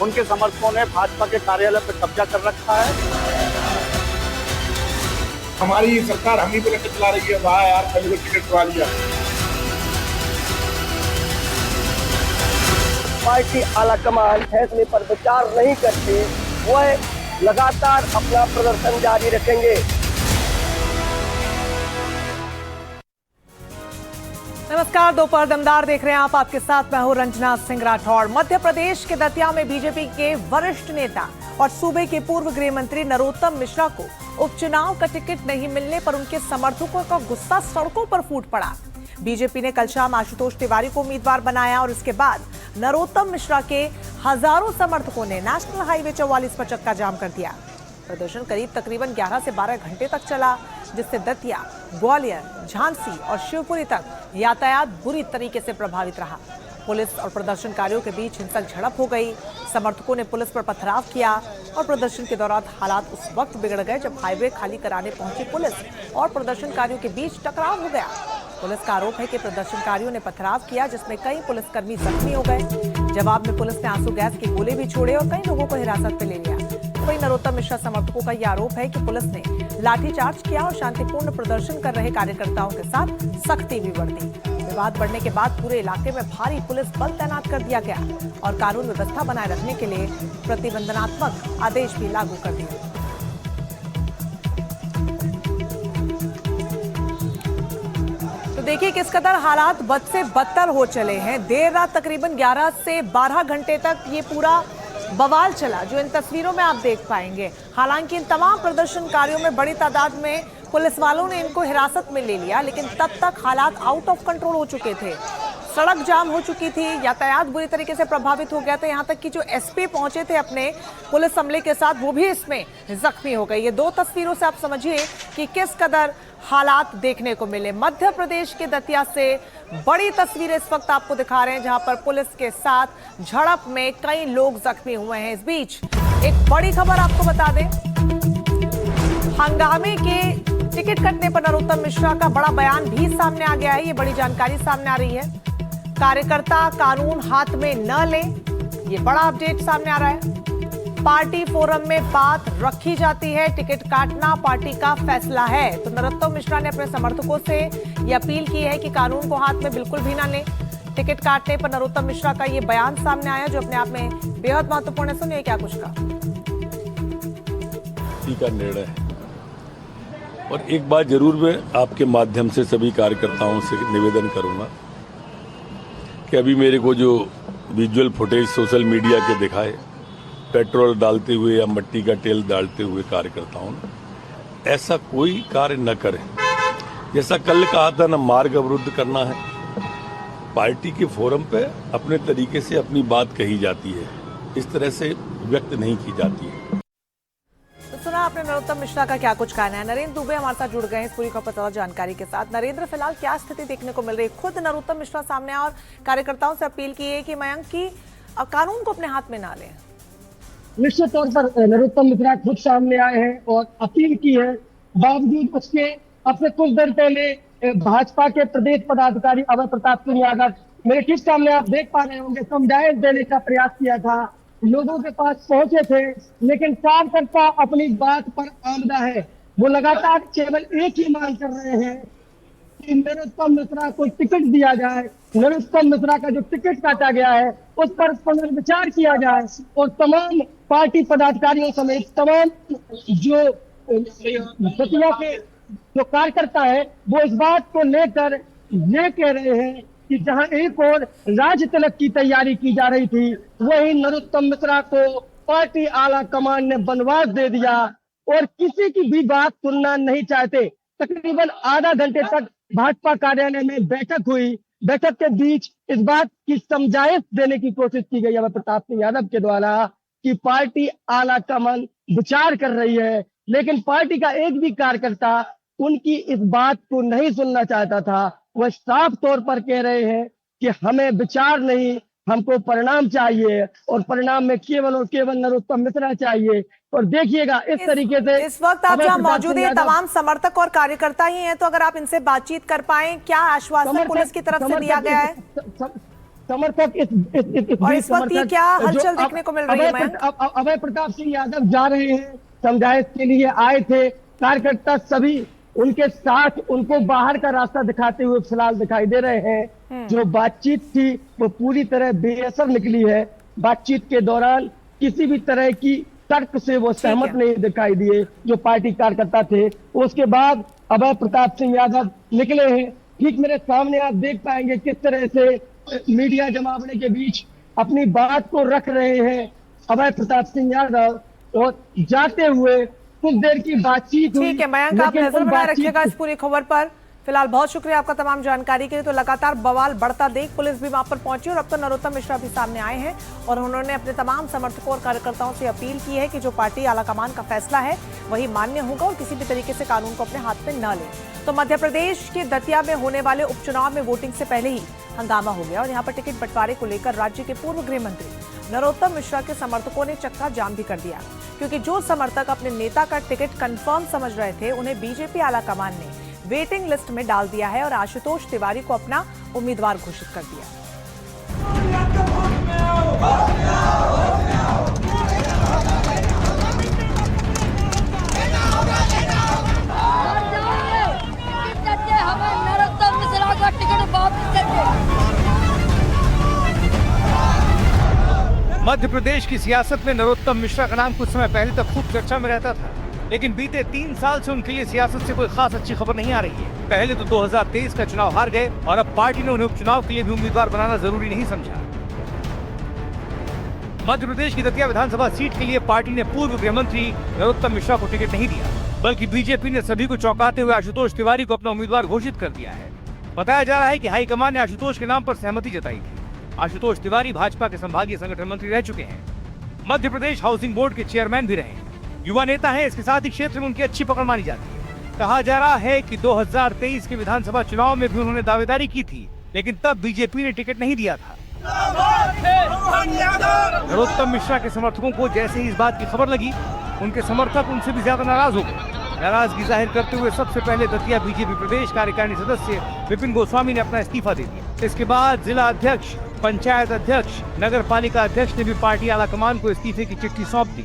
उनके समर्थकों ने भाजपा के कार्यालय पर कब्जा कर रखा है। हमारी सरकार हम ही पे लेकर चला रही है, वाह यार पहले को टिकट करवा लिया। पार्टी आलाकमान फैसले पर विचार नहीं करते, वह लगातार अपना प्रदर्शन जारी रखेंगे। नमस्कार, दोपहर दमदार देख रहे हैं आप। आपके साथ मैं हूं रंजना सिंह राठौड़। मध्य प्रदेश के दतिया में बीजेपी के वरिष्ठ नेता और सूबे के पूर्व गृह मंत्री नरोत्तम मिश्रा को उपचुनाव का टिकट नहीं मिलने पर उनके समर्थकों का गुस्सा सड़कों पर फूट पड़ा। बीजेपी ने कल शाम आशुतोष तिवारी को उम्मीदवार बनाया और इसके बाद नरोत्तम मिश्रा के हजारों समर्थकों ने नेशनल हाईवे 44 पर चक्का जाम कर दिया। प्रदर्शन तकरीबन 11 से 12 घंटे तक चला, जिससे दतिया, ग्वालियर, झांसी और शिवपुरी तक यातायात बुरी तरीके से प्रभावित रहा। पुलिस और प्रदर्शनकारियों के बीच हिंसक झड़प हो गई। समर्थकों ने पुलिस पर पथराव किया और प्रदर्शन के दौरान हालात उस वक्त बिगड़ गए जब हाईवे खाली कराने पहुंची पुलिस और प्रदर्शनकारियों के बीच टकराव हो गया। पुलिस का आरोप है कि प्रदर्शनकारियों ने पथराव किया, जिसमें कई पुलिसकर्मी जख्मी हो गए। जवाब में पुलिस ने आंसू गैस के गोले भी छोड़े और कई लोगों को हिरासत में ले लिया। वहीं नरोत्तम मिश्रा समर्थकों का यह आरोप है कि पुलिस ने लाठीचार्ज किया और शांतिपूर्ण प्रदर्शन कर रहे कार्यकर्ताओं के साथ सख्ती भी बरती। विवाद बढ़ने के बाद पूरे इलाके में भारी पुलिस बल तैनात कर दिया गया और कानून व्यवस्था बनाए रखने के लिए प्रतिबंधात्मक आदेश भी लागू कर दिए। तो देखिए किस कदर हालात बद से बदतर हो चले हैं। देर रात तकरीबन 11 से 12 घंटे तक ये पूरा बवाल चला, जो इन तस्वीरों में आप देख पाएंगे। हालांकि इन तमाम प्रदर्शनकारियों में बड़ी तादाद में पुलिस वालों ने इनको हिरासत में ले लिया, लेकिन तब तक हालात आउट ऑफ कंट्रोल हो चुके थे। सड़क जाम हो चुकी थी, यातायात बुरी तरीके से प्रभावित हो गया था। यहाँ तक कि जो एसपी पहुंचे थे अपने पुलिस अमले के साथ, वो भी इसमें जख्मी हो गए। ये दो तस्वीरों से आप समझिए कि किस कदर हालात देखने को मिले। मध्य प्रदेश के दतिया से बड़ी तस्वीरें इस वक्त आपको दिखा रहे हैं, जहां पर पुलिस के साथ झड़प में कई लोग जख्मी हुए हैं। इस बीच एक बड़ी खबर आपको बता दें, हंगामे के टिकट कटने पर नरोत्तम मिश्रा का बड़ा बयान भी सामने आ गया है। ये बड़ी जानकारी सामने आ रही है। कार्यकर्ता कानून हाथ में न ले, ये बड़ा अपडेट सामने आ रहा है। पार्टी फोरम में बात रखी जाती है, टिकट काटना पार्टी का फैसला है। तो नरोत्तम मिश्रा ने अपने समर्थकों से ये अपील की है कि कानून को हाथ में बिल्कुल भी ना लें। टिकट काटने पर नरोत्तम मिश्रा का ये बयान सामने आया, जो अपने आप में बेहद महत्वपूर्ण है। सुनिए क्या कुछ कहा। का निर्णय है और एक बात जरूर मैं आपके माध्यम से सभी कार्यकर्ताओं से निवेदन करूंगा कि अभी मेरे को जो विजुअल फुटेज सोशल मीडिया के दिखाए, पेट्रोल डालते हुए या मिट्टी का तेल डालते हुए कार्यकर्ताओं ने, ऐसा कोई कार्य न करें। जैसा कल कहा था, न मार्ग अवरुद्ध करना है। पार्टी के फोरम पे अपने तरीके से अपनी बात कही जाती है, इस तरह से व्यक्त नहीं की जाती है। तो सुना आपने नरोत्तम मिश्रा का क्या कुछ कहना है। नरेंद्र दुबे हमारे साथ जुड़ गए हैं इस पूरी खबर और जानकारी के साथ। नरेंद्र, फिलहाल क्या स्थिति देखने को मिल रही है? खुद नरोत्तम मिश्रा सामने और कार्यकर्ताओं से अपील की है कि मयंक की कानून को अपने हाथ में ना लें। निश्चित तौर पर नरोत्तम मिश्रा खुद सामने आए हैं और अपील की है। बावजूद उसके अब से कुछ देर पहले भाजपा के प्रदेश पदाधिकारी अभय प्रताप सिंह यादव मेरे ठीक सामने आप देख पा रहे होंगे, समझाइश देने का प्रयास किया था, लोगों के पास पहुंचे थे, लेकिन कार्यकर्ता अपनी बात पर आमदा है। वो लगातार केवल एक ही मांग कर रहे हैं कि नरोत्तम मिश्रा को टिकट दिया जाए। नरोत्तम मिश्रा का जो टिकट काटा गया है उस पर पुनर्विचार किया जाए और तमाम पार्टी पदाधिकारियों समेत तमाम जो दतिया के जो कार्यकर्ता है वो इस बात को लेकर ये कह रहे हैं कि जहां एक और राज्य तिलक की तैयारी की जा रही थी, वहीं नरोत्तम मिश्रा को पार्टी आला कमान ने बनवास दे दिया और किसी की भी बात सुनना नहीं चाहते। तकरीबन आधा घंटे तक भाजपा कार्यालय में बैठक हुई। बैठक के बीच इस बात की समझाइश देने की कोशिश की गई अभय प्रताप सिंह यादव के द्वारा कि पार्टी आला कमान विचार कर रही है, लेकिन पार्टी का एक भी कार्यकर्ता उनकी इस बात को नहीं सुनना चाहता था। वह साफ तौर पर कह रहे हैं कि हमें विचार नहीं, हमको परिणाम चाहिए और परिणाम में केवल और केवल नरोत्तम मिश्रा चाहिए। और देखिएगा इस तरीके से इस वक्त आप जहां मौजूद हैं तमाम समर्थक और कार्यकर्ता ही हैं, तो अगर आप इनसे बातचीत कर पाएं, क्या आश्वासन पुलिस की तरफ से दिया गया है? समर्थक और इस वक्त ये क्या हलचल देखने को मिल रही है मयंक? अभय प्रताप सिंह यादव जा रहे हैं, समझाइश के लिए आए थे। कार्यकर्ता सभी उनके साथ, उनको बाहर का रास्ता दिखाते हुए फिलहाल दिखाई दे रहे हैं। जो बातचीत थी वो पूरी तरह बेअसर निकली है। बातचीत के दौरान किसी भी तरह की तर्क से वो सहमत नहीं दिखाई दिए जो पार्टी कार्यकर्ता थे। उसके बाद अभय प्रताप सिंह यादव निकले हैं। ठीक मेरे सामने आप देख पाएंगे किस तरह से मीडिया जमावड़े के बीच अपनी बात को रख रहे हैं अभय प्रताप सिंह यादव, और जाते हुए कुछ देर की बातचीत हुई। ठीक है मयंक, आप नजर बनाए रखिएगा इस पूरी खबर पर। फिलहाल बहुत शुक्रिया आपका तमाम जानकारी के लिए। तो लगातार बवाल बढ़ता देख पुलिस भी वहां पर पहुंची और अब तो नरोत्तम मिश्रा भी सामने आए हैं और उन्होंने अपने तमाम समर्थकों और कार्यकर्ताओं से अपील की है कि जो पार्टी आलाकमान का फैसला है वही मान्य होगा और किसी भी तरीके से कानून को अपने हाथ में न ले। तो मध्य प्रदेश के दतिया में होने वाले उपचुनाव में वोटिंग से पहले ही हंगामा हो गया और यहाँ पर टिकट बंटवारे को लेकर राज्य के पूर्व गृह मंत्री नरोत्तम मिश्रा के समर्थकों ने चक्का जाम भी कर दिया, क्योंकि जो समर्थक अपने नेता का टिकट कंफर्म समझ रहे थे उन्हें बीजेपी आलाकमान ने वेटिंग लिस्ट में डाल दिया है और आशुतोष तिवारी को अपना उम्मीदवार घोषित कर दिया। मध्य प्रदेश की सियासत में नरोत्तम मिश्रा का नाम कुछ समय पहले तक खूब चर्चा में रहता था, लेकिन बीते 3 साल से उनके लिए सियासत से कोई खास अच्छी खबर नहीं आ रही है। पहले तो 2023 का चुनाव हार गए और अब पार्टी ने उन्हें उपचुनाव के लिए भी उम्मीदवार बनाना जरूरी नहीं समझा। मध्य प्रदेश की दतिया विधानसभा सीट के लिए पार्टी ने पूर्व गृह मंत्री नरोत्तम मिश्रा को टिकट नहीं दिया, बल्कि बीजेपी ने सभी को चौंकाते हुए आशुतोष तिवारी को अपना उम्मीदवार घोषित कर दिया है। बताया जा रहा है कि हाईकमान ने आशुतोष के नाम पर सहमति जताई थी। आशुतोष तिवारी भाजपा के संभागीय संगठन मंत्री रह चुके हैं, मध्य प्रदेश हाउसिंग बोर्ड के चेयरमैन भी रहे, युवा नेता हैं। इसके साथ ही क्षेत्र में उनकी अच्छी पकड़ मानी जाती है। कहा जा रहा है कि 2023 के विधानसभा चुनाव में भी उन्होंने दावेदारी की थी, लेकिन तब बीजेपी ने टिकट नहीं दिया था। नरोत्तम मिश्रा के समर्थकों को जैसे ही इस बात की खबर लगी, उनके समर्थक उनसे भी ज्यादा नाराज हो गए। नाराजगी जाहिर करते हुए सबसे पहले दतिया बीजेपी प्रदेश कार्यकारिणी सदस्य विपिन गोस्वामी ने अपना इस्तीफा दे दिया। इसके बाद जिला अध्यक्ष, पंचायत अध्यक्ष, नगर पालिका अध्यक्ष ने भी पार्टी आलाकमान को इस्तीफे की चिट्ठी सौंप दी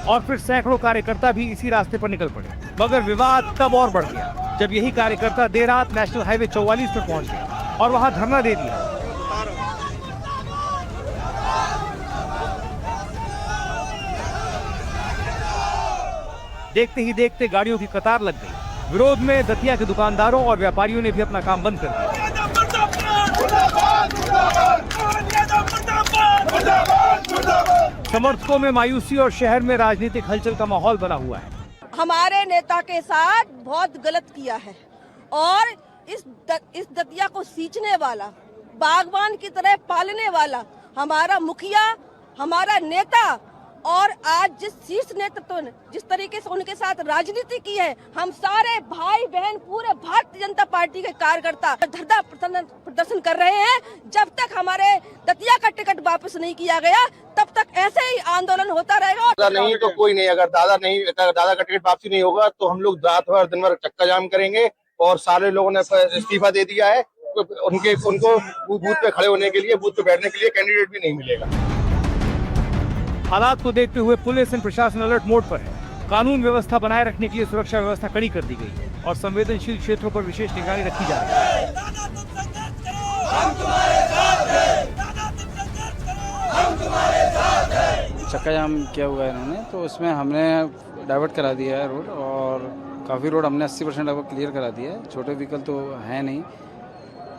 और फिर सैकड़ों कार्यकर्ता भी इसी रास्ते पर निकल पड़े। मगर विवाद तब और बढ़ गया जब यही कार्यकर्ता देर रात नेशनल हाईवे 44 पर पहुंच गए और वहां धरना दे दिया। देखते ही देखते गाड़ियों की कतार लग गई। विरोध में दतिया के दुकानदारों और व्यापारियों ने भी अपना काम बंद कर दिया। समर्थकों में मायूसी और शहर में राजनीतिक हलचल का माहौल बना हुआ है। हमारे नेता के साथ बहुत गलत किया है और इस दतिया को सींचने वाला, बागवान की तरह पालने वाला हमारा मुखिया, हमारा नेता, और आज जिस शीर्ष नेतृत्व ने जिस तरीके से उनके साथ राजनीति की है, हम सारे भाई बहन पूरे भारतीय जनता पार्टी के कार्यकर्ता धरना प्रदर्शन कर रहे हैं। जब तक हमारे दतिया का टिकट वापस नहीं किया गया तब तक ऐसे ही आंदोलन होता रहेगा। दादा नहीं तो कोई नहीं, अगर दादा का टिकट वापसी नहीं होगा तो हम लोग रात भर दिन भर चक्का जाम करेंगे और सारे लोगों ने इस्तीफा दे दिया है। उनको बूथ पे खड़े होने के लिए, बूथ पे बैठने के लिए कैंडिडेट भी नहीं मिलेगा। हालात को देखते हुए पुलिस और प्रशासन अलर्ट मोड पर है। कानून व्यवस्था बनाए रखने के लिए सुरक्षा व्यवस्था कड़ी कर दी गई है और संवेदनशील क्षेत्रों पर विशेष निगरानी रखी जा रही है। चक्का जाम किया हुआ है इन्होंने, तो उसमें हमने डाइवर्ट करा दिया है रोड और काफ़ी रोड हमने 80% लगभग क्लियर करा दिया है। छोटे व्हीकल तो है नहीं,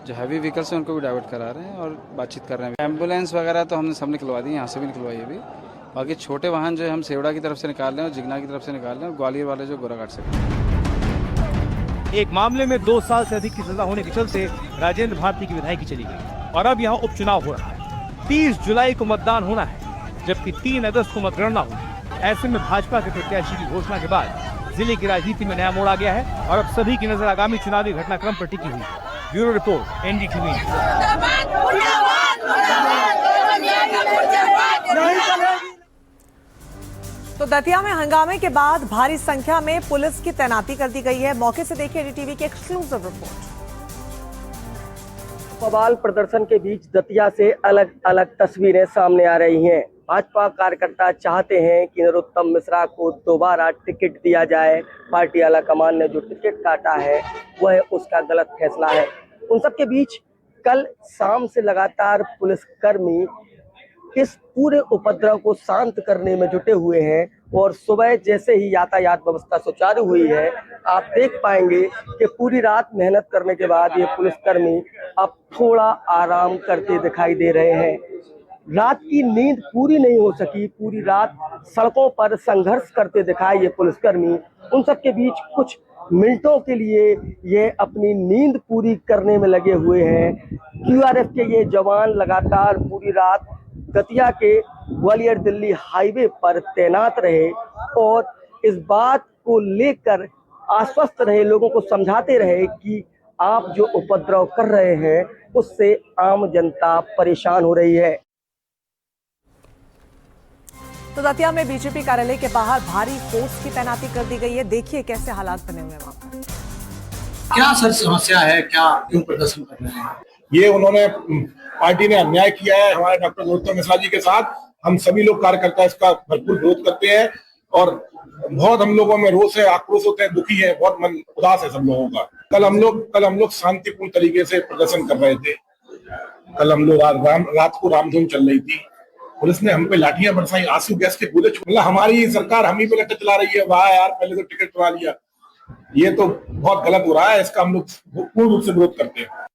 जो हैवी व्हीकल्स हैं उनको भी डाइवर्ट करा रहे हैं और बातचीत कर रहे हैं। एम्बुलेंस वगैरह तो हमने सब निकलवा दी, यहाँ से भी निकलवाई है अभी। बाकी छोटे वाहन जो हम सेवड़ा की तरफ से निकाल रहे हैं और जिगना की तरफ से निकाल रहे हैं और ग्वालियर वाले जो गोराघाट से। एक मामले में 2 साल से अधिक की सजा होने के चलते राजेंद्र भारती की विधायकी चली गई और अब यहाँ उपचुनाव हो रहा है। 30 जुलाई को मतदान होना है, जबकि 3 अगस्त को मतगणना होगी। ऐसे में भाजपा के प्रत्याशी की घोषणा के बाद जिले की राजनीति में नया मोड़ आ गया है और अब सभी की नजर आगामी चुनावी घटनाक्रम पर टिकी हुई है। Bureau report, NDTV. तो दतिया में हंगामे के बाद भारी संख्या में पुलिस की तैनाती कर दी गई है। मौके से देखिए एनडीटीवी की एक्सक्लूसिव रिपोर्ट। बवाल प्रदर्शन के बीच दतिया से अलग अलग तस्वीरें सामने आ रही हैं। भाजपा कार्यकर्ता चाहते हैं कि नरोत्तम मिश्रा को दोबारा टिकट दिया जाए। पार्टी आलाकमान ने जो टिकट काटा है वह उसका गलत फैसला है। उन सब के बीच कल शाम से लगातार पुलिसकर्मी इस पूरे उपद्रव को शांत करने में जुटे हुए हैं और सुबह जैसे ही यातायात व्यवस्था सुचारू हुई है, आप देख पाएंगे कि पूरी रात मेहनत करने के बाद ये पुलिसकर्मी अब थोड़ा आराम करते दिखाई दे रहे हैं। रात की नींद पूरी नहीं हो सकी, पूरी रात सड़कों पर संघर्ष करते दिखाए ये पुलिसकर्मी। उन सब के बीच कुछ मिनटों के लिए ये अपनी नींद पूरी करने में लगे हुए हैं। QRF के ये जवान लगातार पूरी रात दतिया के ग्वालियर दिल्ली हाईवे पर तैनात रहे और इस बात को लेकर आश्वस्त रहे, लोगों को समझाते रहे कि आप जो उपद्रव कर रहे हैं उससे आम जनता परेशान हो रही है। तो दतिया में बीजेपी कार्यालय के बाहर भारी फोर्स की तैनाती कर दी गई है। देखिए कैसे हालात बने हुए हैं वहां पर। क्या सर समस्या है, क्या क्यों प्रदर्शन कर रहे हैं? ये उन्होंने पार्टी ने अन्याय किया है हमारे डॉक्टर नरोत्तम मिश्रा जी के साथ। हम सभी लोग कार्यकर्ता इसका भरपूर विरोध करते हैं और बहुत हम लोगों में रोष है, आक्रोश होते हैं, दुखी है, बहुत मन उदास है सब लोगों का। कल हम लोग शांतिपूर्ण तरीके से प्रदर्शन कर रहे थे। कल हम लोग रात को रामधुन चल रही थी, पुलिस ने हम पे लाठियां बरसाई, आंसू गैस के गोले छोड़। हमारी सरकार हम ही पे लट्टे चला रही है। वाह यार, पहले तो टिकट करवा लिया। ये तो बहुत गलत हो रहा है, इसका हम लोग पूर्ण रूप से विरोध करते हैं।